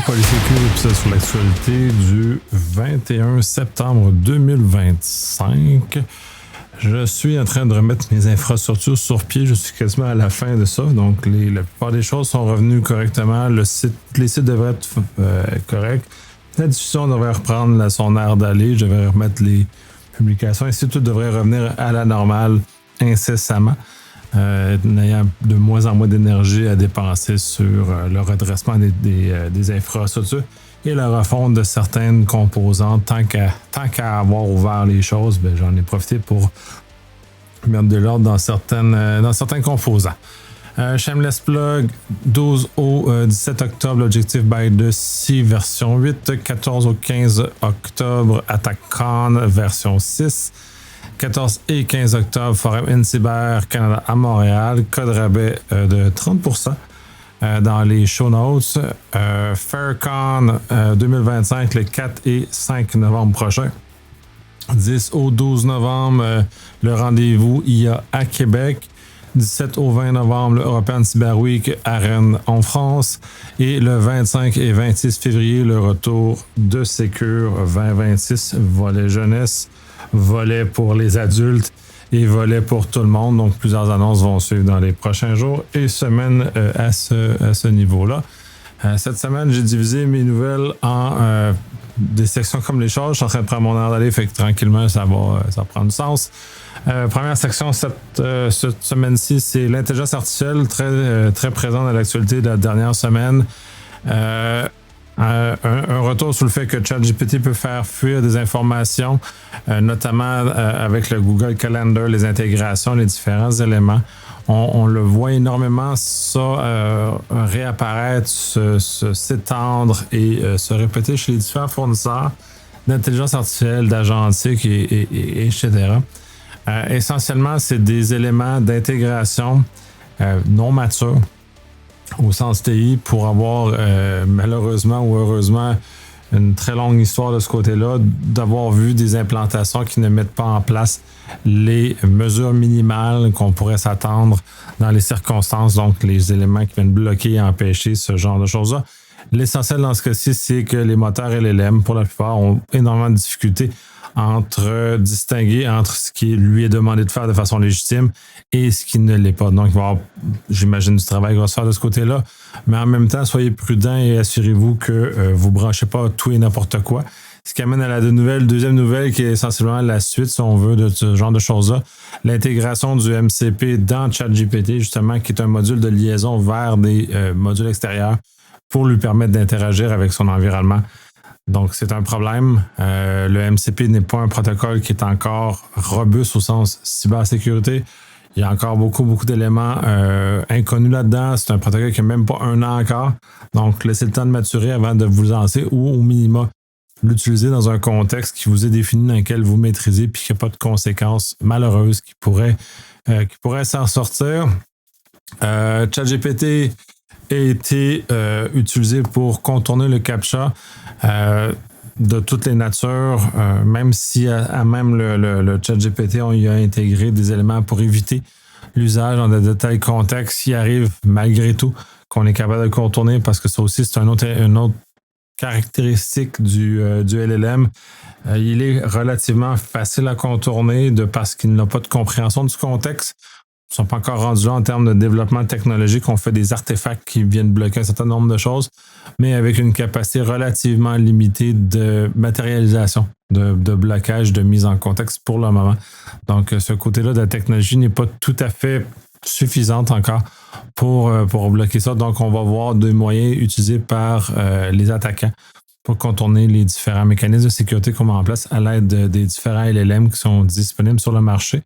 Polysécu, épisode sur l'actualité du 21 septembre 2025. Je suis en train de remettre mes infrastructures sur pied. Je suis quasiment à la fin de ça. Donc, la plupart des choses sont revenues correctement. Les sites devraient être corrects. La diffusion devrait reprendre son air d'aller. Je vais remettre les publications. Ainsi, tout devrait revenir à la normale incessamment. N'ayant de moins en moins d'énergie à dépenser sur le redressement des infrastructures et la refonte de certaines composantes. Tant qu'à avoir ouvert les choses, j'en ai profité pour mettre de l'ordre dans certains composants. Shameless Plug, 12 au 17 octobre, l'Objectif by the Sea version 8, 14 au 15 octobre, AttackCon version 6, 14 et 15 octobre, Forum InCyber Canada à Montréal, code rabais de 30% dans les show notes. FairCon 2025, le 4 et 5 novembre prochain. 10 au 12 novembre, le rendez-vous IA à Québec. 17 au 20 novembre, le European Cyber Week à Rennes en France. Et le 25 et 26 février, le retour de Secure 2026, volet jeunesse, volet pour les adultes et volet pour tout le monde. Donc, plusieurs annonces vont suivre dans les prochains jours et semaines à ce niveau-là. Cette semaine, j'ai divisé mes nouvelles en des sections comme les choses. Je suis en train de prendre mon air d'aller, fait que tranquillement, ça prend du sens. Première section cette semaine-ci, c'est l'intelligence artificielle, très présente dans l'actualité de la dernière semaine. Un retour sur le fait que ChatGPT peut faire fuir des informations, notamment avec le Google Calendar, les intégrations, les différents éléments. On le voit énormément, ça réapparaître, s'étendre et se répéter chez les différents fournisseurs d'intelligence artificielle, d'agentique et etc. Essentiellement, c'est des éléments d'intégration non matures au sens TI pour avoir malheureusement ou heureusement une très longue histoire de ce côté-là, d'avoir vu des implantations qui ne mettent pas en place les mesures minimales qu'on pourrait s'attendre dans les circonstances, donc les éléments qui viennent bloquer et empêcher ce genre de choses-là. L'essentiel dans ce cas-ci, c'est que les moteurs LLM, pour la plupart, ont énormément de difficultés entre distinguer entre ce qui lui est demandé de faire de façon légitime et ce qui ne l'est pas. Donc, il va y avoir, j'imagine, du travail qui va se faire de ce côté-là. Mais en même temps, soyez prudents et assurez-vous que vous ne branchez pas tout et n'importe quoi. Ce qui amène à la deuxième nouvelle qui est essentiellement la suite, si on veut, de ce genre de choses-là. L'intégration du MCP dans ChatGPT, justement, qui est un module de liaison vers des modules extérieurs pour lui permettre d'interagir avec son environnement. Donc, c'est un problème. Le MCP n'est pas un protocole qui est encore robuste au sens cybersécurité. Il y a encore beaucoup d'éléments inconnus là-dedans. C'est un protocole qui n'a même pas 1 an encore. Donc, laissez le temps de maturer avant de vous lancer ou au minimum l'utiliser dans un contexte qui vous est défini, dans lequel vous maîtrisez puis qu'il n'y a pas de conséquences malheureuses qui pourraient s'en sortir. ChatGPT a été utilisé pour contourner le CAPTCHA de toutes les natures, même si même le ChatGPT, on y a intégré des éléments pour éviter l'usage dans de tels contextes qui arrivent malgré tout, qu'on est capable de contourner, parce que ça aussi, c'est une autre caractéristique du LLM. Il est relativement facile à contourner parce qu'il n'a pas de compréhension du contexte. Ils ne sont pas encore rendus là en termes de développement technologique. On fait des artefacts qui viennent bloquer un certain nombre de choses, mais avec une capacité relativement limitée de matérialisation, de blocage, de mise en contexte pour le moment. Donc, ce côté-là de la technologie n'est pas tout à fait suffisante encore pour bloquer ça. Donc, on va voir des moyens utilisés par les attaquants pour contourner les différents mécanismes de sécurité qu'on met en place à l'aide des différents LLM qui sont disponibles sur le marché.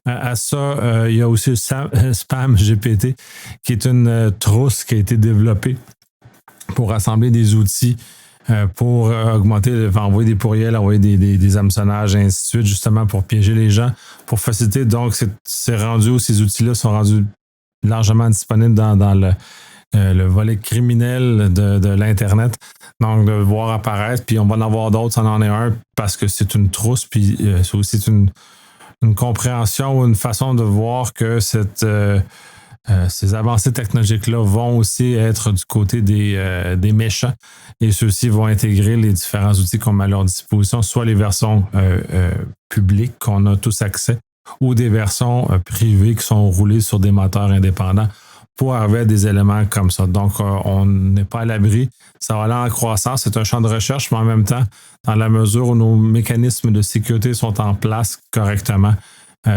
À ça, il y a aussi le Spam GPT, qui est une trousse qui a été développée pour rassembler des outils pour augmenter, envoyer des pourriels, envoyer des hameçonnages, et ainsi de suite, justement pour piéger les gens, pour faciliter. Donc, c'est rendu, ces outils-là sont rendus largement disponibles dans le volet criminel de l'Internet. Donc, de le voir apparaître, puis on va en avoir d'autres, ça en est un, parce que c'est une trousse, puis c'est aussi une compréhension ou une façon de voir que ces avancées technologiques-là vont aussi être du côté des méchants et ceux-ci vont intégrer les différents outils qu'on met à leur disposition, soit les versions publiques qu'on a tous accès ou des versions privées qui sont roulées sur des moteurs indépendants pour arriver à des éléments comme ça. Donc, on n'est pas à l'abri. Ça va aller en croissance. C'est un champ de recherche, mais en même temps, dans la mesure où nos mécanismes de sécurité sont en place correctement,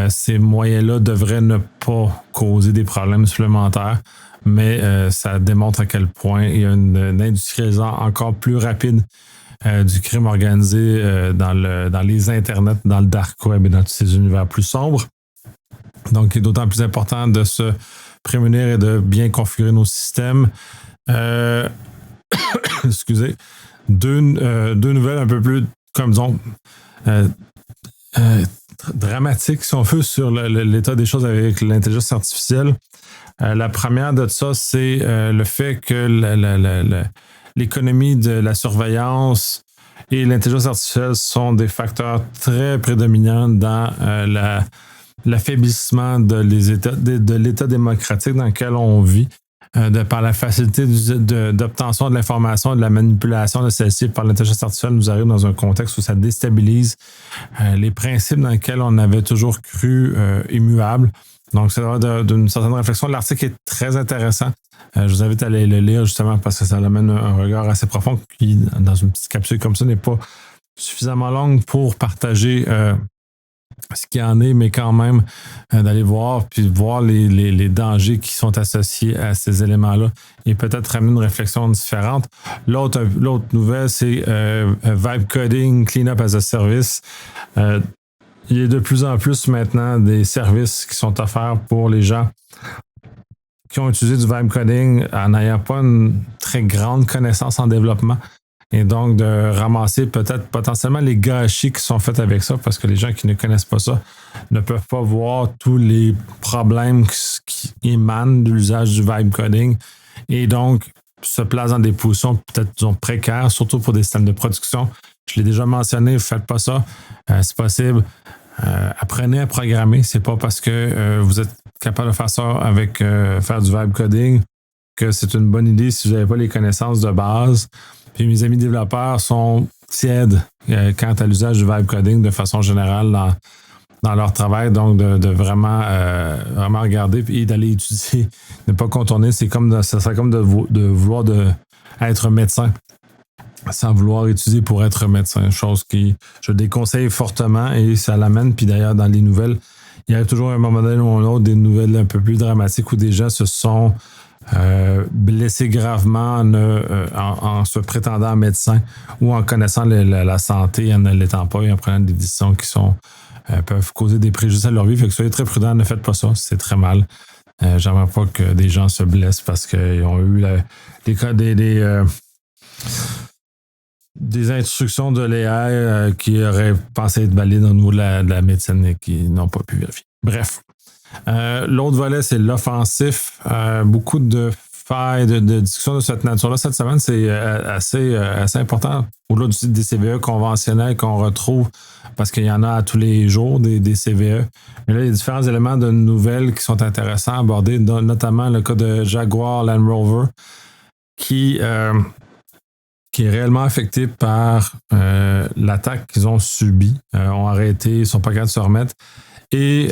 ces moyens-là devraient ne pas causer des problèmes supplémentaires, mais ça démontre à quel point il y a une industrialisation encore plus rapide du crime organisé dans les internets, dans le dark web et dans tous ces univers plus sombres. Donc, il est d'autant plus important de se prémunir et de bien configurer nos systèmes. Excusez. Deux nouvelles un peu plus, comme disons, dramatiques, si on veut, sur l'état des choses avec l'intelligence artificielle. La première de ça, c'est le fait que l'économie de la surveillance et l'intelligence artificielle sont des facteurs très prédominants dans l'affaiblissement de l'État démocratique dans lequel on vit, par la facilité d'obtention de l'information et de la manipulation de celle-ci par l'intelligence artificielle, nous arrive dans un contexte où ça déstabilise les principes dans lesquels on avait toujours cru immuables. Donc, c'est d'une certaine réflexion. L'article est très intéressant. Je vous invite à aller le lire justement parce que ça amène un regard assez profond qui, dans une petite capsule comme ça, n'est pas suffisamment longue pour partager ce qu'il y en est, mais quand même d'aller voir puis voir les dangers qui sont associés à ces éléments-là et peut-être amener une réflexion différente. L'autre nouvelle, c'est Vibe Coding, Cleanup as a Service. Il y a de plus en plus maintenant des services qui sont offerts pour les gens qui ont utilisé du Vibe Coding en n'ayant pas une très grande connaissance en développement. Et donc, de ramasser peut-être potentiellement les gâchis qui sont faits avec ça, parce que les gens qui ne connaissent pas ça ne peuvent pas voir tous les problèmes qui émanent de l'usage du vibe coding. Et donc, se placent dans des positions peut-être, disons, précaires, surtout pour des systèmes de production. Je l'ai déjà mentionné, ne faites pas ça. C'est possible. Apprenez à programmer. C'est pas parce que vous êtes capable de faire ça avec faire du vibe coding que c'est une bonne idée si vous n'avez pas les connaissances de base. Puis mes amis développeurs sont tièdes quant à l'usage du vibe coding de façon générale dans leur travail. Donc, de vraiment regarder et d'aller étudier, ne pas contourner. Ça serait comme de vouloir être médecin sans vouloir étudier pour être médecin. Chose que je déconseille fortement et ça l'amène. Puis d'ailleurs, dans les nouvelles, il y a toujours un moment donné ou un autre des nouvelles un peu plus dramatiques où des gens se sont blessés gravement en se prétendant médecin ou en connaissant la santé et en ne l'étant pas et en prenant des décisions qui peuvent causer des préjudices à leur vie. Fait que soyez très prudents, ne faites pas ça, c'est très mal. J'aimerais pas que des gens se blessent parce qu'ils ont eu des instructions de l'AI qui auraient pensé être valides au niveau de la médecine et qui n'ont pas pu vérifier. Bref. L'autre volet, c'est l'offensif. Beaucoup de failles, de discussions de cette nature-là. Cette semaine, c'est assez important. Au-delà des CVE conventionnels qu'on retrouve, parce qu'il y en a à tous les jours des CVE. Mais là, il y a différents éléments de nouvelles qui sont intéressants à aborder, notamment le cas de Jaguar Land Rover, qui est réellement affecté par l'attaque qu'ils ont subie. Ont arrêté, ils ne sont pas capables de se remettre. Et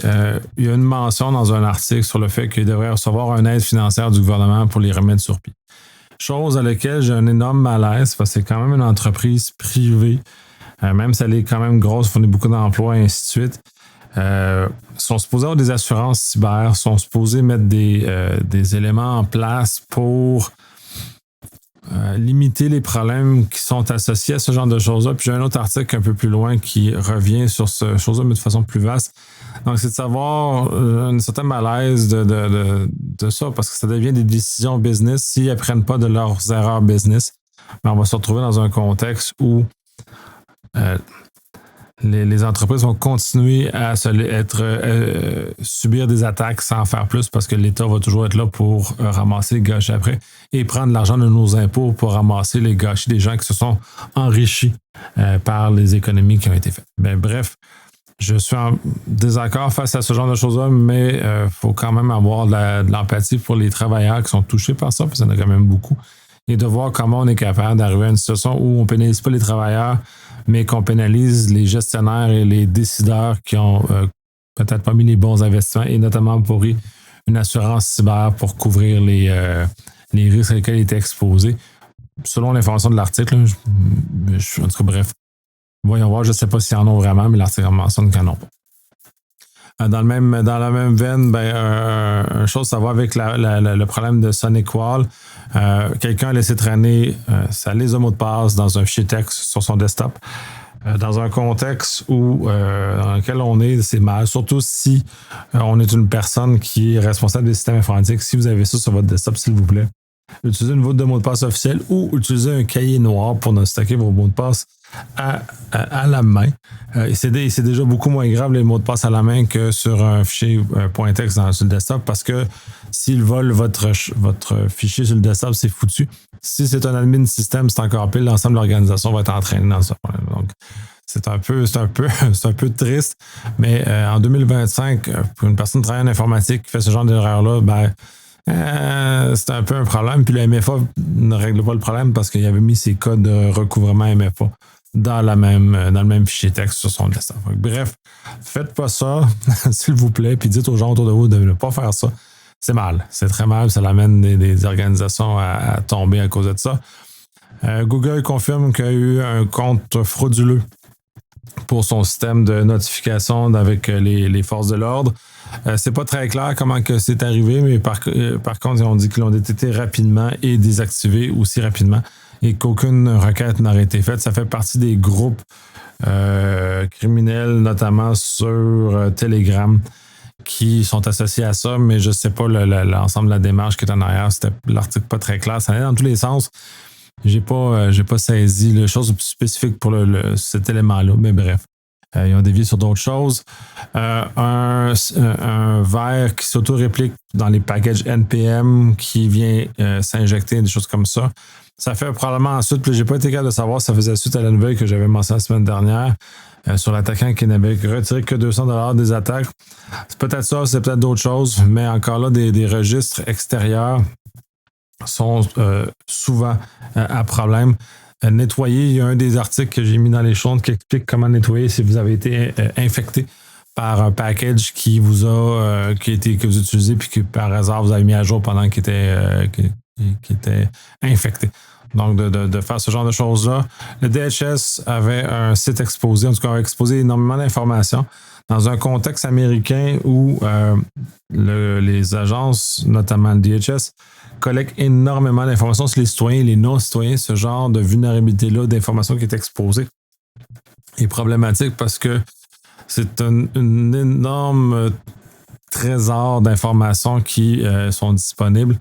il y a une mention dans un article sur le fait qu'ils devraient recevoir une aide financière du gouvernement pour les remettre sur pied. Chose à laquelle j'ai un énorme malaise parce que c'est quand même une entreprise privée, même si elle est quand même grosse, fournit beaucoup d'emplois et ainsi de suite. Sont supposés avoir des assurances cyber, sont supposés mettre des éléments en place pour limiter les problèmes qui sont associés à ce genre de choses-là. Puis j'ai un autre article un peu plus loin qui revient sur ce chose-là, mais de façon plus vaste. Donc, c'est de savoir une certaine malaise de ça, parce que ça devient des décisions business s'ils ne prennent pas de leurs erreurs business. Mais on va se retrouver dans un contexte où les entreprises vont continuer à subir des attaques sans faire plus parce que l'État va toujours être là pour ramasser les gâchis après et prendre l'argent de nos impôts pour ramasser les gâchis des gens qui se sont enrichis par les économies qui ont été faites. Ben, bref, Je suis en désaccord face à ce genre de choses-là, mais il faut quand même avoir de l'empathie pour les travailleurs qui sont touchés par ça, parce qu'il y en a quand même beaucoup, et de voir comment on est capable d'arriver à une situation où on ne pénalise pas les travailleurs, mais qu'on pénalise les gestionnaires et les décideurs qui ont peut-être pas mis les bons investissements, et notamment pour une assurance cyber pour couvrir les risques auxquels ils étaient exposés. Selon l'information de l'article, en tout cas, bref, voyons voir, je ne sais pas s'il y en a vraiment, mais l'article mentionne qu'il n'y en a pas. Dans la même veine, une chose, ça va avec le problème de SonicWall. Quelqu'un a laissé traîner sa liste de mots de passe dans un fichier texte sur son desktop. Dans un contexte dans lequel on est, c'est mal, surtout si on est une personne qui est responsable des systèmes informatiques. Si vous avez ça sur votre desktop, s'il vous plaît, utilisez une voûte de mot de passe officielle ou utilisez un cahier noir pour ne stocker vos mots de passe à la main. C'est déjà beaucoup moins grave les mots de passe à la main que sur un fichier .text sur le desktop, parce que s'ils volent votre fichier sur le desktop, c'est foutu. Si c'est un admin système, c'est encore pire. L'ensemble de l'organisation va être entraîné dans ce problème. Donc, c'est un peu triste, mais en 2025, pour une personne travaillant en informatique qui fait ce genre d'erreur-là, c'est un peu un problème. Puis le MFA ne règle pas le problème parce qu'il avait mis ses codes de recouvrement MFA dans le même fichier texte sur son desktop. Bref, faites pas ça, s'il vous plaît, puis dites aux gens autour de vous de ne pas faire ça. C'est mal, c'est très mal, ça amène des organisations à tomber à cause de ça. Google confirme qu'il y a eu un compte frauduleux pour son système de notification avec les forces de l'ordre. C'est pas très clair comment que c'est arrivé, mais par contre, on dit qu'ils l'ont détecté rapidement et désactivé aussi rapidement et qu'aucune requête n'aurait été faite. Ça fait partie des groupes criminels, notamment sur Telegram, qui sont associés à ça, mais je ne sais pas l'ensemble de la démarche qui est en arrière. C'était l'article pas très clair. Ça allait dans tous les sens. J'ai pas saisi les choses spécifiques pour cet élément-là, mais bref. Ils ont dévié sur d'autres choses. Un verre qui s'auto-réplique dans les packages NPM qui vient s'injecter, des choses comme ça. Ça fait probablement ensuite, puis j'ai pas été capable de savoir si ça faisait suite à la nouvelle que j'avais mentionnée la semaine dernière sur l'attaquant qui n'avait retiré que 200$ des attaques. C'est peut-être ça, c'est peut-être d'autres choses, mais encore là, des registres extérieurs sont souvent à problème. Nettoyer, il y a un des articles que j'ai mis dans les shows qui explique comment nettoyer si vous avez été infecté par un package que vous utilisez puis que par hasard vous avez mis à jour pendant qu'il était infecté. Donc, de faire ce genre de choses-là. Le DHS avait un site exposé, en tout cas, a exposé énormément d'informations dans un contexte américain où les agences, notamment le DHS, collectent énormément d'informations sur les citoyens et les non-citoyens. Ce genre de vulnérabilité-là, d'informations qui est exposée, est problématique parce que c'est un énorme trésor d'informations qui sont disponibles.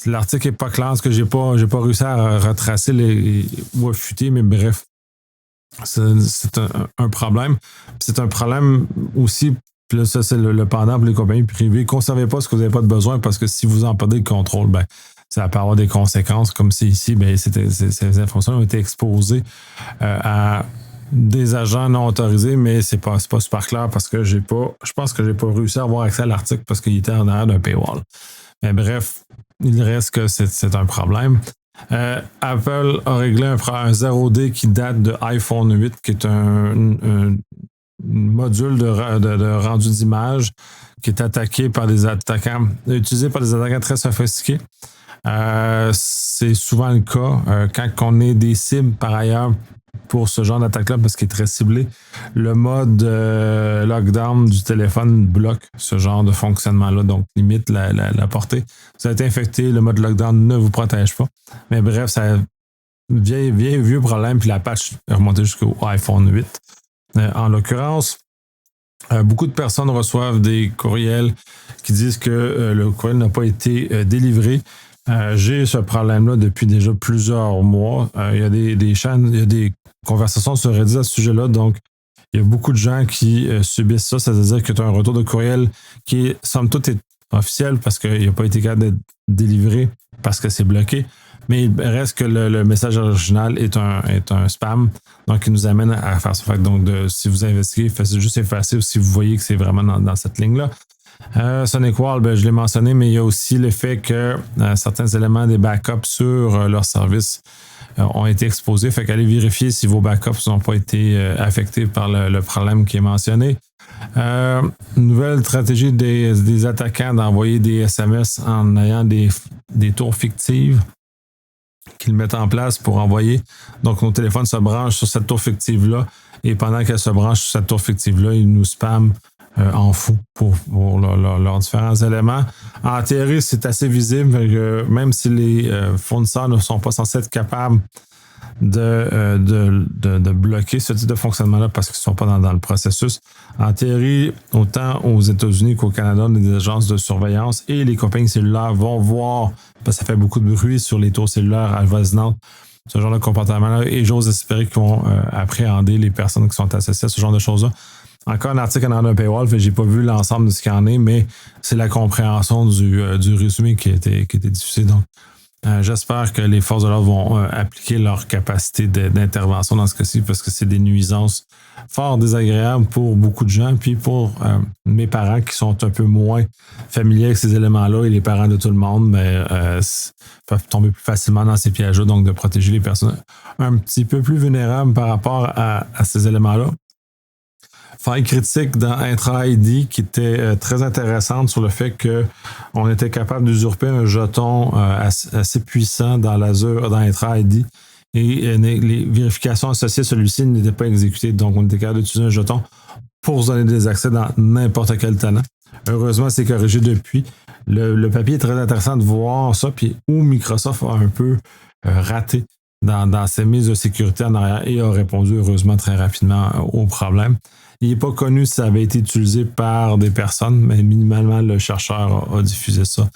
L'article n'est pas clair parce que j'ai pas réussi à retracer ou à fuiter, mais bref, c'est un problème. C'est un problème aussi, puis là, ça c'est le pendant pour les compagnies privées. Conservez pas ce que vous n'avez pas de besoin parce que si vous en perdez le contrôle, ça peut avoir des conséquences. Comme c'est ici, ces informations ont été exposées à des agents non autorisés, mais c'est pas super clair parce que je pense que j'ai pas réussi à avoir accès à l'article parce qu'il était en arrière d'un paywall. Mais bref, il reste que c'est un problème. Apple a réglé un 0D qui date de iPhone 8, qui est un module de rendu d'image qui est attaqué par des attaquants, utilisé par des attaquants très sophistiqués. C'est souvent le cas quand on est des cibles par ailleurs pour ce genre d'attaque-là parce qu'il est très ciblé. Le mode lockdown du téléphone bloque ce genre de fonctionnement-là, donc limite la portée. Vous avez été infecté, le mode lockdown ne vous protège pas. Mais bref, c'est un vieux problème, puis la patch est remontée jusqu'au iPhone 8. En l'occurrence, beaucoup de personnes reçoivent des courriels qui disent que le courriel n'a pas été délivré. J'ai ce problème-là depuis déjà plusieurs mois. Il y a des chaînes, il y a des conversations sur Reddit à ce sujet-là, donc il y a beaucoup de gens qui subissent ça, c'est-à-dire que tu as un retour de courriel qui, somme toute, est officiel parce qu'il n'a pas été capable d'être délivré parce que c'est bloqué, Mais il reste que le message original est un spam, donc il nous amène à faire ça. Fait que donc, si vous investiguez, faites juste effacer ou si vous voyez que c'est vraiment dans cette ligne-là. SonicWall, je l'ai mentionné, mais il y a aussi le fait que certains éléments des backups sur leur service ont été exposés. Fait qu'allez vérifier si vos backups n'ont pas été affectés par le problème qui est mentionné. Nouvelle stratégie des attaquants d'envoyer des SMS en ayant des tours fictives qu'ils mettent en place pour envoyer. Donc, nos téléphones se branchent sur cette tour fictive-là et pendant qu'elle se branche sur cette tour fictive-là, ils nous spamment en fou pour leurs différents éléments. En théorie, c'est assez visible, même si les fournisseurs ne sont pas censés être capables de bloquer ce type de fonctionnement-là parce qu'ils ne sont pas dans le processus. En théorie, autant aux États-Unis qu'au Canada, on a des agences de surveillance et les compagnies cellulaires vont voir, parce que ça fait beaucoup de bruit sur les tours cellulaires avoisinantes, ce genre de comportement-là, et j'ose espérer qu'ils vont appréhender les personnes qui sont associées à ce genre de choses-là. Encore un article en un paywall, je n'ai pas vu l'ensemble de ce qu'il y en est, mais c'est la compréhension du résumé qui était diffusé. Donc, j'espère que les forces de l'ordre vont appliquer leur capacité d'intervention dans ce cas-ci parce que c'est des nuisances fort désagréables pour beaucoup de gens. Puis pour mes parents qui sont un peu moins familiers avec ces éléments-là et les parents de tout le monde, peuvent tomber plus facilement dans ces pièges-là. Donc, de protéger les personnes un petit peu plus vulnérables par rapport à ces éléments-là. Faille critique dans Intra-ID qui était très intéressante sur le fait qu'on était capable d'usurper un jeton assez puissant dans Intra-ID et les vérifications associées à celui-ci n'étaient pas exécutées. Donc, on était capable d'utiliser un jeton pour se donner des accès dans n'importe quel tenant. Heureusement, c'est corrigé depuis. Le papier est très intéressant de voir ça, puis où Microsoft a un peu raté dans ses mises de sécurité en arrière et a répondu heureusement très rapidement au problème. Il n'est pas connu si ça avait été utilisé par des personnes, mais minimalement, le chercheur a diffusé ça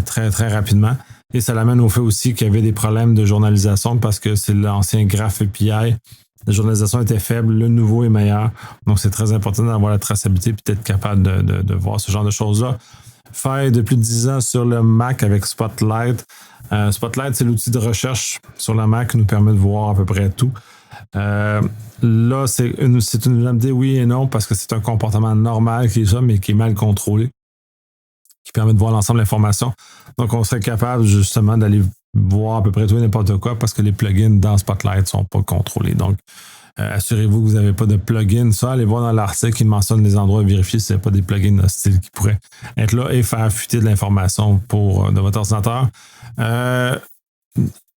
très, très rapidement. Et ça l'amène au fait aussi qu'il y avait des problèmes de journalisation parce que c'est l'ancien Graph API. La journalisation était faible, le nouveau est meilleur. Donc, c'est très important d'avoir la traçabilité et d'être capable de voir ce genre de choses-là. Faille de plus de 10 ans sur le Mac avec Spotlight. Spotlight, c'est l'outil de recherche sur le Mac qui nous permet de voir à peu près tout. Là, c'est une vulnérabilité oui et non parce que c'est un comportement normal qui est ça, mais qui est mal contrôlé, qui permet de voir l'ensemble de l'information. Donc, on serait capable justement d'aller voir à peu près tout et n'importe quoi parce que les plugins dans Spotlight ne sont pas contrôlés. Donc, assurez-vous que vous n'avez pas de plugins. Ça, allez voir dans l'article, il mentionne les endroits à vérifier s'il n'y a pas des plugins hostiles qui pourraient être là et faire fuiter de l'information de votre ordinateur.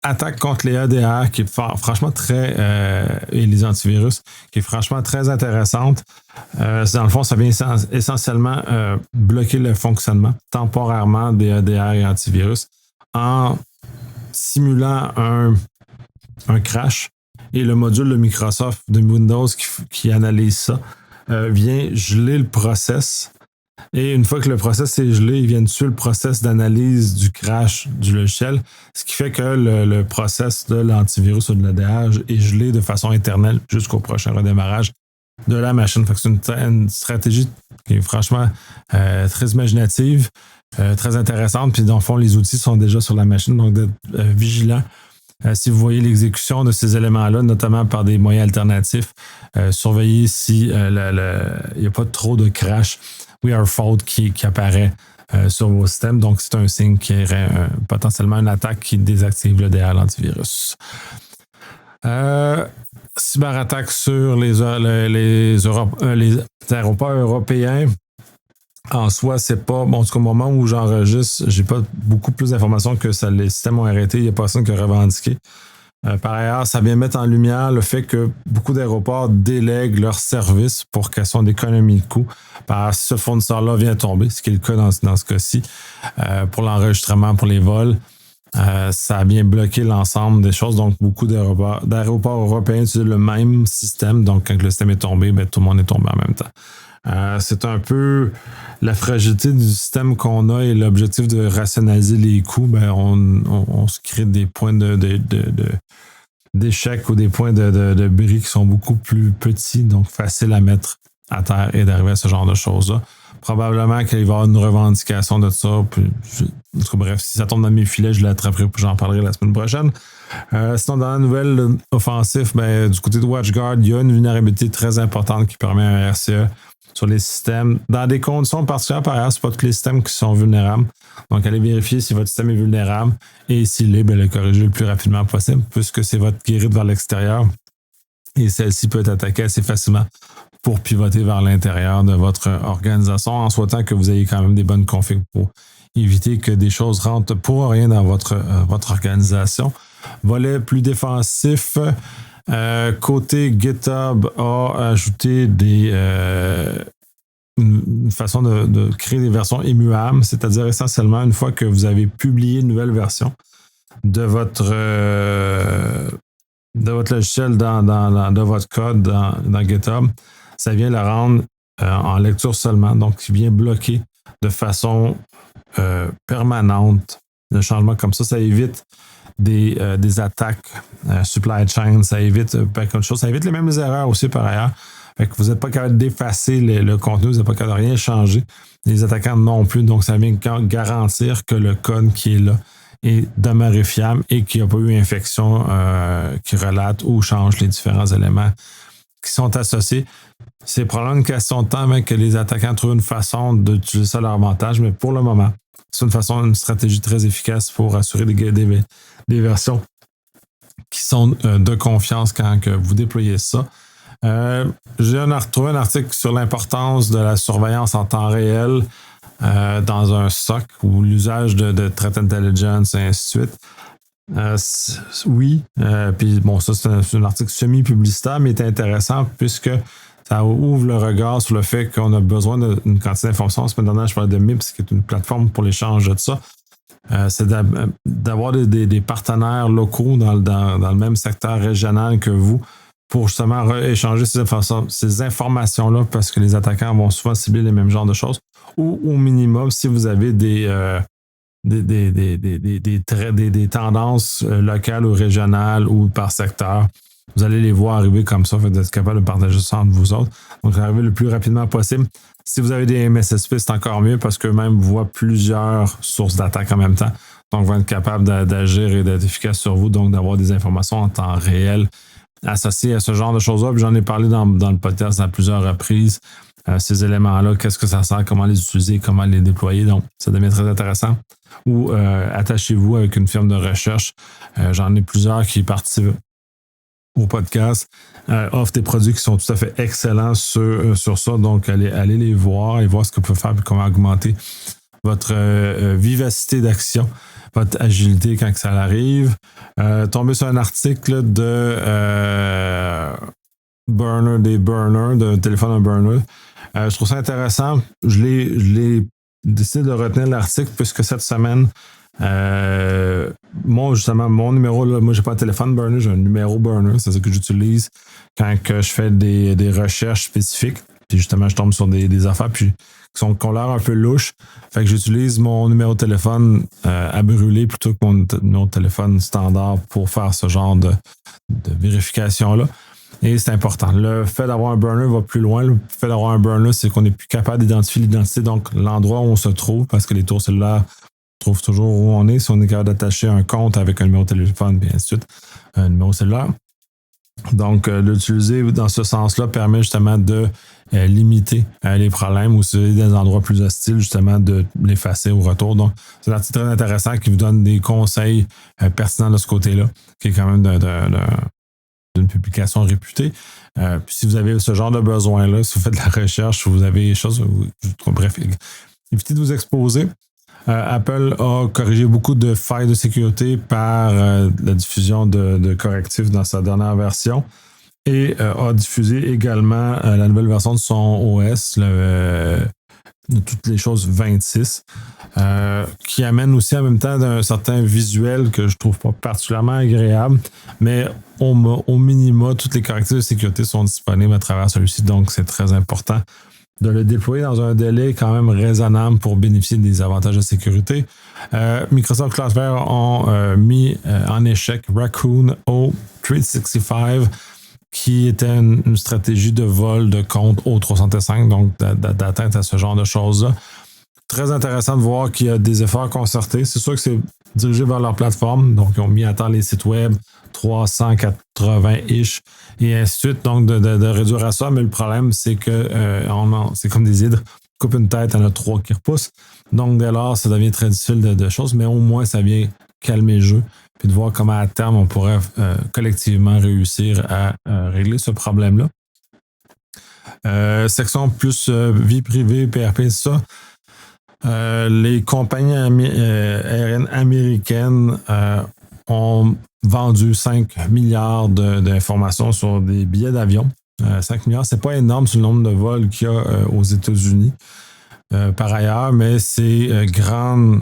Attaque contre les ADR qui est franchement très et les antivirus qui est franchement très intéressante. Dans le fond, ça vient essentiellement bloquer le fonctionnement temporairement des ADR et antivirus en simulant un crash. Et le module de Microsoft de Windows qui analyse ça vient geler le process. Et une fois que le process est gelé, ils viennent tuer le process d'analyse du crash du logiciel, ce qui fait que le process de l'antivirus ou de l'ADR est gelé de façon éternelle jusqu'au prochain redémarrage de la machine. Fait que c'est une stratégie qui est franchement très imaginative, très intéressante. Puis dans le fond, les outils sont déjà sur la machine, donc d'être vigilant. Si vous voyez l'exécution de ces éléments-là, notamment par des moyens alternatifs, surveillez si il n'y a pas trop de crash We are fault qui apparaît sur vos systèmes. Donc, c'est un signe qui aurait potentiellement une attaque qui désactive le DR, l'antivirus. Cyberattaque sur les aéroports européens. En soi, c'est pas... Bon, en tout cas, au moment où j'enregistre, j'ai pas beaucoup plus d'informations que ça. Les systèmes ont arrêté. Il n'y a personne qui a revendiqué. Par ailleurs, ça vient mettre en lumière le fait que beaucoup d'aéroports délèguent leurs services pour question d'économie de coûts. Parce que ce fournisseur-là vient tomber, ce qui est le cas dans ce cas-ci, pour l'enregistrement, pour les vols. Ça a bien bloqué l'ensemble des choses. Donc, beaucoup d'aéroports européens utilisent le même système. Donc, quand le système est tombé, tout le monde est tombé en même temps. C'est un peu la fragilité du système qu'on a et l'objectif de rationaliser les coûts. On se crée des points d'échec ou des points de bris qui sont beaucoup plus petits, donc faciles à mettre à terre et d'arriver à ce genre de choses-là. Probablement qu'il va y avoir une revendication de ça. Puis, en tout cas, bref, si ça tombe dans mes filets, je l'attraperai puis j'en parlerai la semaine prochaine. Sinon, dans la nouvelle offensive, du côté de WatchGuard, il y a une vulnérabilité très importante qui permet un RCE sur les systèmes. Dans des conditions particulières, par ailleurs, ce n'est pas tous les systèmes qui sont vulnérables. Donc, allez vérifier si votre système est vulnérable et s'il l'est, le corriger le plus rapidement possible, puisque c'est votre guérite vers l'extérieur. Et celle-ci peut être attaquée assez facilement pour pivoter vers l'intérieur de votre organisation en souhaitant que vous ayez quand même des bonnes configs pour éviter que des choses rentrent pour rien dans votre organisation. Volet plus défensif, côté GitHub a ajouté une façon de créer des versions immuables, c'est-à-dire essentiellement une fois que vous avez publié une nouvelle version de votre logiciel de votre code dans GitHub, ça vient le rendre en lecture seulement, donc il vient bloquer de façon permanente le changement comme ça. Ça évite des attaques supply chain, ça évite plein de choses, ça évite les mêmes erreurs aussi par ailleurs. Fait que vous n'êtes pas capable d'effacer le contenu, vous n'êtes pas capable de rien changer. Les attaquants non plus, donc ça vient garantir que le code qui est là est demeuré fiable et qu'il n'y a pas eu infection qui relate ou change les différents éléments qui sont associés. C'est probablement une question de temps avant que les attaquants trouvent une façon d'utiliser ça à leur avantage, mais pour le moment, c'est une stratégie très efficace pour assurer des versions qui sont de confiance quand que vous déployez ça. J'ai retrouvé un article sur l'importance de la surveillance en temps réel dans un SOC ou l'usage de threat intelligence et ainsi de suite. Oui, puis bon, ça c'est un article semi-publicitaire, mais il est intéressant puisque ça ouvre le regard sur le fait qu'on a besoin d'une quantité d'informations. La semaine dernière, je parlais de MIPS, qui est une plateforme pour l'échange de ça. C'est d'avoir des partenaires locaux dans le même secteur régional que vous pour justement échanger ces informations-là parce que les attaquants vont souvent cibler les mêmes genres de choses. Ou au minimum, si vous avez des tendances locales ou régionales ou par secteur, vous allez les voir arriver comme ça, vous êtes capable de partager ça entre vous autres. Donc, arriver le plus rapidement possible. Si vous avez des MSSP, c'est encore mieux parce qu'eux-mêmes voient plusieurs sources d'attaque en même temps. Donc, vous êtes capable d'agir et d'être efficace sur vous, donc d'avoir des informations en temps réel associées à ce genre de choses-là. Puis j'en ai parlé dans le podcast à plusieurs reprises. Ces éléments-là, qu'est-ce que ça sert, comment les utiliser, comment les déployer. Donc, ça devient très intéressant. Ou attachez-vous avec une firme de recherche. J'en ai plusieurs qui participent au podcast, offrent des produits qui sont tout à fait excellents sur ça. Donc, allez les voir et voir ce que vous pouvez faire et comment augmenter votre vivacité d'action, votre agilité quand ça arrive. Tomber sur un article de des burners, d'un téléphone à burner. Je trouve ça intéressant. Je l'ai décidé de retenir l'article puisque cette semaine, mon numéro, là, moi, j'ai pas un téléphone burner, j'ai un numéro burner. C'est ça que j'utilise quand que je fais des recherches spécifiques. Puis justement, je tombe sur des affaires puis qui ont l'air un peu louches. Fait que j'utilise mon numéro de téléphone à brûler plutôt que mon numéro de téléphone standard pour faire ce genre de vérification-là. Et c'est important. Le fait d'avoir un burner va plus loin. Le fait d'avoir un burner, c'est qu'on n'est plus capable d'identifier l'identité, donc l'endroit où on se trouve, parce que les tours cellulaires trouvent toujours où on est. Si on est capable d'attacher un compte avec un numéro de téléphone, puis ainsi de suite, un numéro cellulaire. Donc, l'utiliser dans ce sens-là permet justement de limiter les problèmes ou si vous avez des endroits plus hostiles, justement, de l'effacer au retour. Donc, c'est un article très intéressant qui vous donne des conseils pertinents de ce côté-là, qui est quand même d'une publication réputée. Puis si vous avez ce genre de besoin-là, si vous faites de la recherche, vous avez des choses, bref, évitez de vous exposer. Apple a corrigé beaucoup de failles de sécurité par la diffusion de correctifs dans sa dernière version et a diffusé également la nouvelle version de son OS, de toutes les choses 26, qui amène aussi en même temps d'un certain visuel que je trouve pas particulièrement agréable, mais au minima, toutes les correctifs de sécurité sont disponibles à travers celui-ci, donc c'est très important de le déployer dans un délai quand même raisonnable pour bénéficier des avantages de sécurité. Microsoft Cloudflare ont mis en échec Raccoon O365 qui était une stratégie de vol de compte O365, donc d'atteinte à ce genre de choses-là. Très intéressant de voir qu'il y a des efforts concertés. C'est sûr que c'est dirigé vers leur plateforme, donc ils ont mis à terre les sites web 380-ish et ainsi de suite, donc de réduire à ça, mais le problème, c'est que c'est comme des hydres, coupe une tête, il y en a 3 qui repoussent, donc dès lors, ça devient très difficile de choses, mais au moins, ça vient calmer le jeu, puis de voir comment à terme, on pourrait collectivement réussir à régler ce problème-là. Section plus vie privée, PRP, ça. Les compagnies aériennes américaines ont vendu 5 milliards d'informations sur des billets d'avion. 5 milliards, c'est pas énorme sur le nombre de vols qu'il y a aux États-Unis par ailleurs, mais ces grandes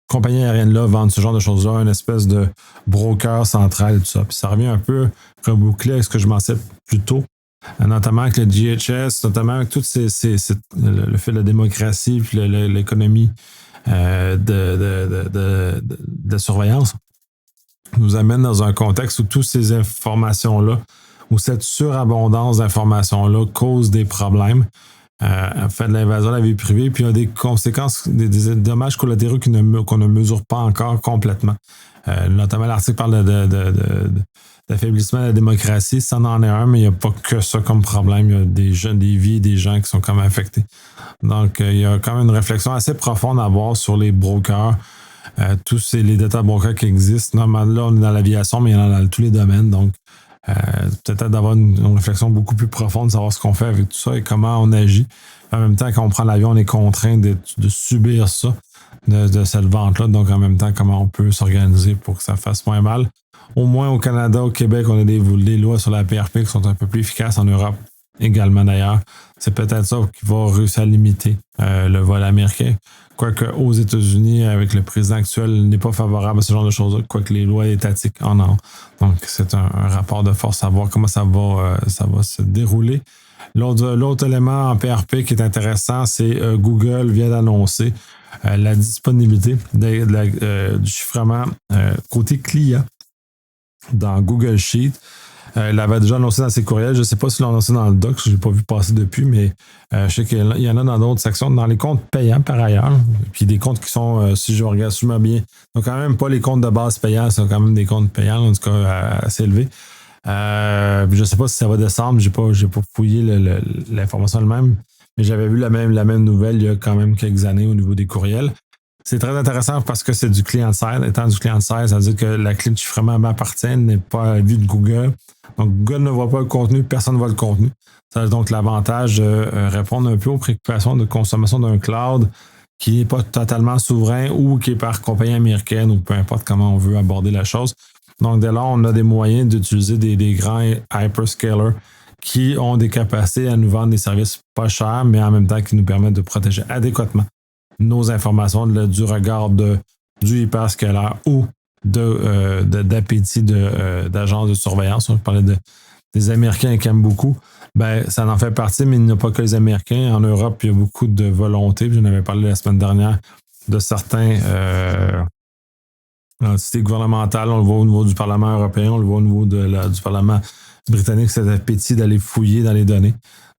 compagnies aériennes-là vendent ce genre de choses-là, une espèce de broker central et tout ça. Puis ça revient un peu reboucler avec ce que je m'en sais plus tôt. Notamment avec le DHS, notamment avec tout le fait de la démocratie puis l'économie de surveillance, nous amène dans un contexte où toutes ces informations-là, où cette surabondance d'informations-là cause des problèmes, fait de l'invasion de la vie privée, puis il y a des conséquences, des dommages collatéraux qu'on ne mesure pas encore complètement. Notamment l'article parle d'affaiblissement de la démocratie, ça en est un, mais il n'y a pas que ça comme problème. Il y a des vies, des gens qui sont quand même affectés. Donc, il y a quand même une réflexion assez profonde à avoir sur les brokers, tous les data brokers qui existent. Normalement, là, on est dans l'aviation, mais il y en a dans tous les domaines. Donc, peut-être d'avoir une réflexion beaucoup plus profonde, de savoir ce qu'on fait avec tout ça et comment on agit. En même temps, quand on prend l'avion, on est contraint de subir ça, de cette vente-là. Donc, en même temps, comment on peut s'organiser pour que ça fasse moins mal. Au moins au Canada, au Québec, on a des lois sur la PRP qui sont un peu plus efficaces, en Europe également d'ailleurs. C'est peut-être ça qui va réussir à limiter le vol américain. Quoique aux États-Unis, avec le président actuel, n'est pas favorable à ce genre de choses-là, quoique les lois étatiques en ont. Donc, c'est un rapport de force à voir comment ça va se dérouler. L'autre élément en PRP qui est intéressant, c'est Google vient d'annoncer la disponibilité du chiffrement côté client dans Google Sheet. Il l'avait déjà annoncé dans ses courriels. Je ne sais pas s'il l'a annoncé dans le doc, je n'ai pas vu passer depuis, mais je sais qu'il y en a dans d'autres sections, dans les comptes payants par ailleurs. Puis des comptes qui sont, si je regarde sûrement bien, donc quand même pas les comptes de base payants, c'est quand même des comptes payants, en tout cas assez élevés. Je ne sais pas si ça va descendre, j'ai pas fouillé l'information elle-même, mais j'avais vu la même nouvelle il y a quand même quelques années au niveau des courriels. C'est très intéressant parce que c'est du client-side. Étant du client-side, ça veut dire que la clé de chiffrement m'appartient, n'est pas à la vue de Google. Donc, Google ne voit pas le contenu, personne ne voit le contenu. Ça a donc l'avantage de répondre un peu aux préoccupations de consommation d'un cloud qui n'est pas totalement souverain ou qui est par compagnie américaine ou peu importe comment on veut aborder la chose. Donc, dès lors, on a des moyens d'utiliser des grands hyperscalers qui ont des capacités à nous vendre des services pas chers, mais en même temps qui nous permettent de protéger adéquatement nos informations du regard du hyperscaler ou d'appétit d'agences de surveillance. On parlait des Américains qui aiment beaucoup. Ben, ça en fait partie, mais il n'y a pas que les Américains. En Europe, il y a beaucoup de volonté. J'en avais parlé la semaine dernière de certains entités gouvernementales. On le voit au niveau du Parlement européen, on le voit au niveau du Parlement britannique, cet appétit d'aller fouiller dans les données.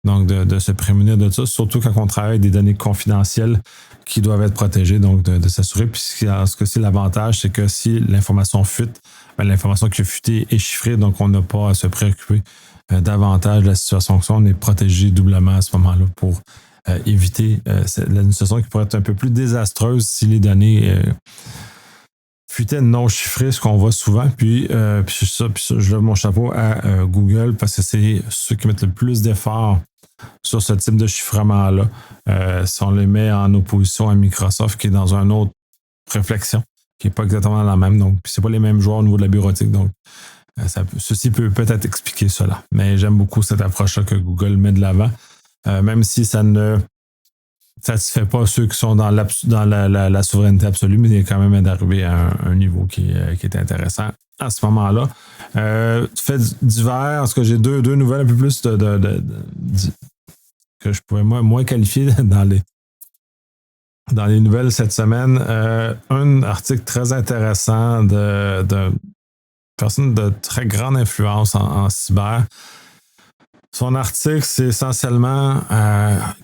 Donc, de se prémunir de ça, surtout quand on travaille avec des données confidentielles qui doivent être protégées, donc de s'assurer. Puis, en ce cas-ci, l'avantage, c'est que si l'information fuite, ben, l'information qui est futée est chiffrée, donc on n'a pas à se préoccuper davantage de la situation que ça. On est protégé doublement à ce moment-là pour éviter une situation qui pourrait être un peu plus désastreuse si les données fuitaient non chiffrées, ce qu'on voit souvent. Puis je lève mon chapeau à Google parce que c'est ceux qui mettent le plus d'efforts sur ce type de chiffrement-là. Si on les met en opposition à Microsoft, qui est dans une autre réflexion, qui n'est pas exactement la même. Donc, c'est pas les mêmes joueurs au niveau de la bureautique. Donc, ceci peut peut-être expliquer cela. Mais j'aime beaucoup cette approche-là que Google met de l'avant. Même si ça ne satisfait pas ceux qui sont dans la souveraineté absolue, mais il est quand même d'arriver à un niveau qui est intéressant à ce moment-là. Fait divers, parce que j'ai deux nouvelles un peu plus que je pouvais moins qualifier dans les nouvelles cette semaine. Un article très intéressant d'un personne de très grande influence en cyber. Son article, c'est essentiellement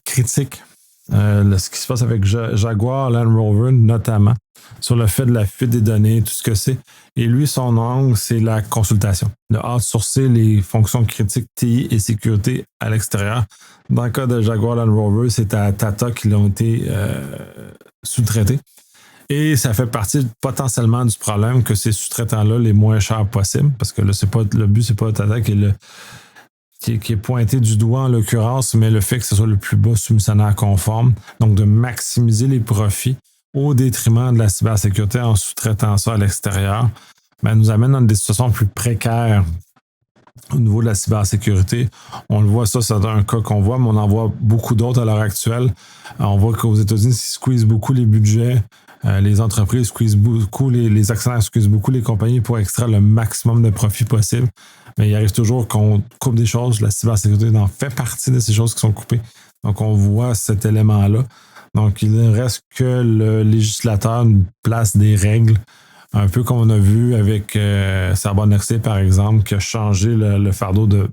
critique ce qui se passe avec Jaguar Land Rover, notamment, sur le fait de la fuite des données, tout ce que c'est. Et lui, son angle, c'est la consultation. De outsourcer les fonctions critiques TI et sécurité à l'extérieur. Dans le cas de Jaguar Land Rover, c'est à Tata qui l'ont été sous-traités. Et ça fait partie potentiellement du problème que ces sous-traitants-là les moins chers possibles, parce que là, le but, c'est pas Tata qui est pointé du doigt en l'occurrence, mais le fait que ce soit le plus bas soumissionnaire conforme, donc de maximiser les profits au détriment de la cybersécurité en sous-traitant ça à l'extérieur, nous amène dans des situations plus précaires au niveau de la cybersécurité. On le voit, ça, c'est un cas qu'on voit, mais on en voit beaucoup d'autres à l'heure actuelle. On voit qu'aux États-Unis, ils squeezent beaucoup les budgets. Les entreprises squeezent beaucoup, les actionnaires squeezent beaucoup les compagnies pour extraire le maximum de profit possible. Mais il arrive toujours qu'on coupe des choses. La cybersécurité en fait partie de ces choses qui sont coupées. Donc, on voit cet élément-là. Donc, il ne reste que le législateur place des règles, un peu comme on a vu avec Cybernex, par exemple, qui a changé le fardeau de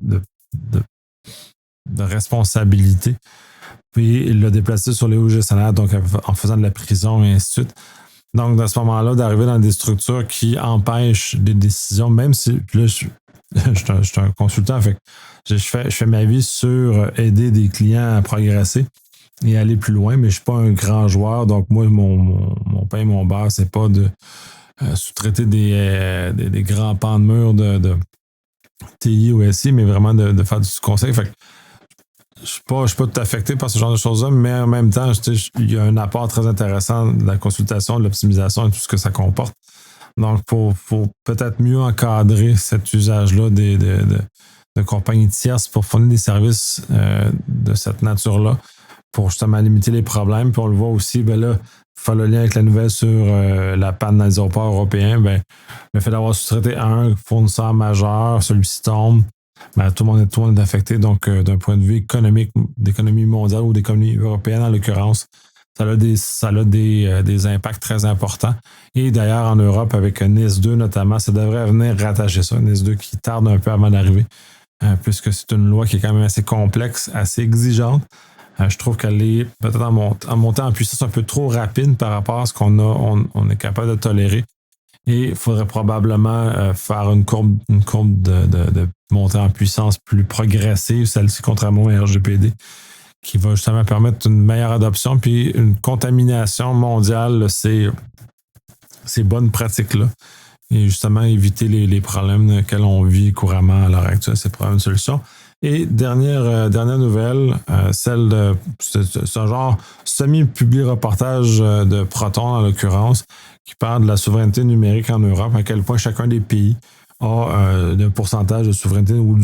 responsabilité. Puis, il l'a déplacé sur les hauts gestionnaires, donc en faisant de la prison et ainsi de suite. Donc, dans ce moment-là, d'arriver dans des structures qui empêchent des décisions, même si, là, je suis un consultant, fait que je fais ma vie sur aider des clients à progresser et aller plus loin, mais je ne suis pas un grand joueur. Donc, moi, mon pain et mon beurre, c'est pas de sous-traiter des grands pans de mur de TI ou SI, mais vraiment de faire du conseil. Fait que je suis pas tout affecté par ce genre de choses-là, mais en même temps, il y a un apport très intéressant de la consultation, de l'optimisation et tout ce que ça comporte. Donc, il faut peut-être mieux encadrer cet usage-là de compagnies tierces pour fournir des services de cette nature-là, pour justement limiter les problèmes. Puis on le voit aussi, là, faire le lien avec la nouvelle sur la panne dans les aéroports européens, le fait d'avoir sous-traité un fournisseur majeur, celui-ci tombe, tout le monde est affecté. Donc, d'un point de vue économique, d'économie mondiale ou d'économie européenne en l'occurrence, ça a des impacts très importants. Et d'ailleurs, en Europe, avec NIS 2 notamment, ça devrait venir rattacher ça. NIS 2 qui tarde un peu avant d'arriver, puisque c'est une loi qui est quand même assez complexe, assez exigeante. Je trouve qu'elle est peut-être en montant en puissance un peu trop rapide par rapport à ce qu'on est capable de tolérer. Et il faudrait probablement faire une courbe de montée en puissance plus progressive, celle-ci contrairement au RGPD, qui va justement permettre une meilleure adoption, puis une contamination mondiale, ces bonnes pratiques-là. Et justement, éviter les problèmes que l'on vit couramment à l'heure actuelle, c'est probablement une solution. Et dernière nouvelle, c'est un genre semi-publié reportage de Proton, en l'occurrence, qui parle de la souveraineté numérique en Europe, à quel point chacun des pays a un pourcentage de souveraineté, ou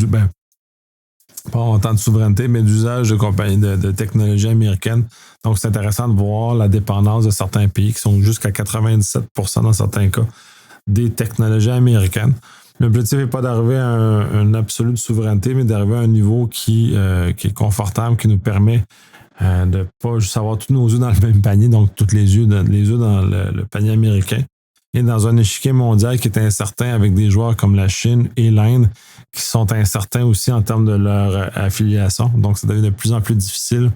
pas en tant de souveraineté, mais d'usage de compagnies de technologie américaine. Donc, c'est intéressant de voir la dépendance de certains pays qui sont jusqu'à 97% dans certains cas des technologies américaines. L'objectif n'est pas d'arriver à un absolu de souveraineté, mais d'arriver à un niveau qui est confortable, qui nous permet de ne pas juste avoir tous nos œufs dans le même panier, donc tous les œufs dans le panier américain, et dans un échiquier mondial qui est incertain avec des joueurs comme la Chine et l'Inde qui sont incertains aussi en termes de leur affiliation. Donc, ça devient de plus en plus difficile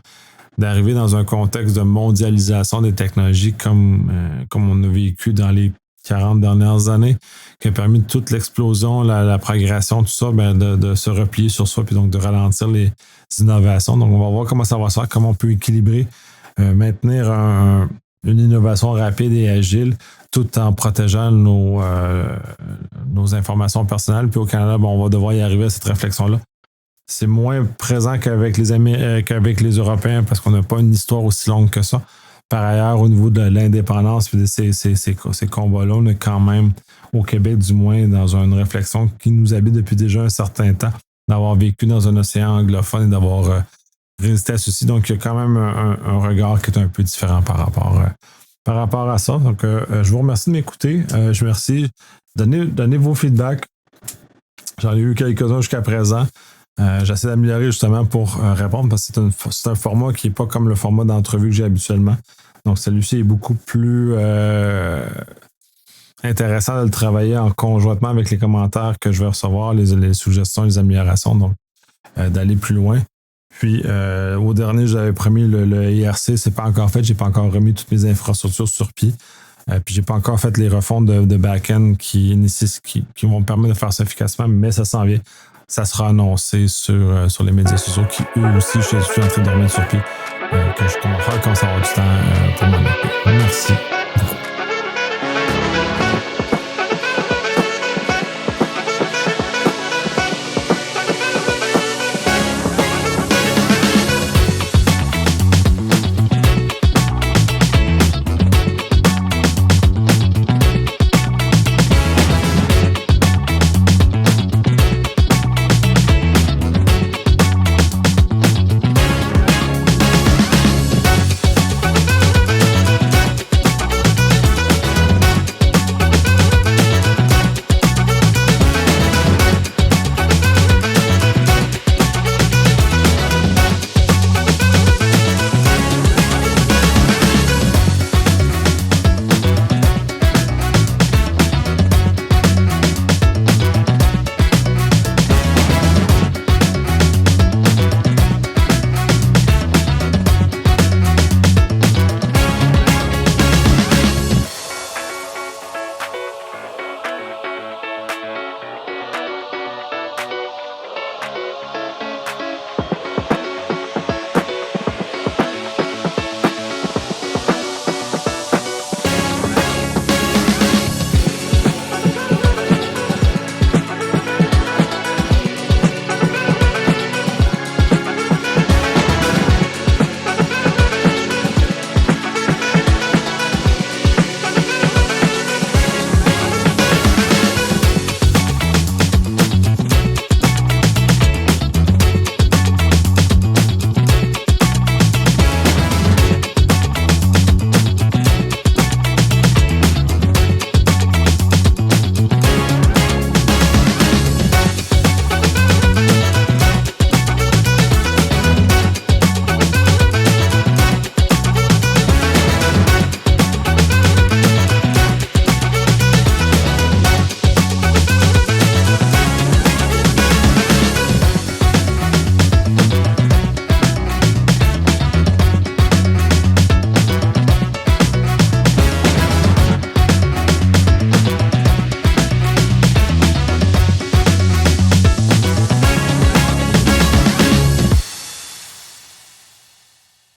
d'arriver dans un contexte de mondialisation des technologies comme on a vécu dans les 40 dernières années, qui a permis toute l'explosion, la progression, tout ça, de se replier sur soi, puis donc de ralentir les innovations. Donc, on va voir comment ça va se faire, comment on peut équilibrer, maintenir une innovation rapide et agile, tout en protégeant nos informations personnelles. Puis au Canada, on va devoir y arriver à cette réflexion-là. C'est moins présent qu'avec les Européens, parce qu'on n'a pas une histoire aussi longue que ça. Par ailleurs, au niveau de l'indépendance et de ces combats-là, on est quand même, au Québec du moins, dans une réflexion qui nous habite depuis déjà un certain temps, d'avoir vécu dans un océan anglophone et d'avoir résisté à ceci. Donc, il y a quand même un regard qui est un peu différent par rapport à ça. Donc, je vous remercie de m'écouter. Je vous remercie. Donnez vos feedbacks. J'en ai eu quelques-uns jusqu'à présent. J'essaie d'améliorer justement pour répondre parce que c'est un format qui n'est pas comme le format d'entrevue que j'ai habituellement. Donc, celui-ci est beaucoup plus intéressant de le travailler en conjointement avec les commentaires que je vais recevoir, les suggestions, les améliorations, donc d'aller plus loin. Puis au dernier, j'avais promis le IRC, c'est pas encore fait, j'ai pas encore remis toutes mes infrastructures sur pied. Puis j'ai pas encore fait les refontes de back-end qui vont me permettre de faire ça efficacement, mais ça s'en vient. Ça sera annoncé sur les médias sociaux qui, eux aussi, je suis en train de remettre sur pied, que je commence à faire quand ça va avoir du temps pour m'en occuper. Merci.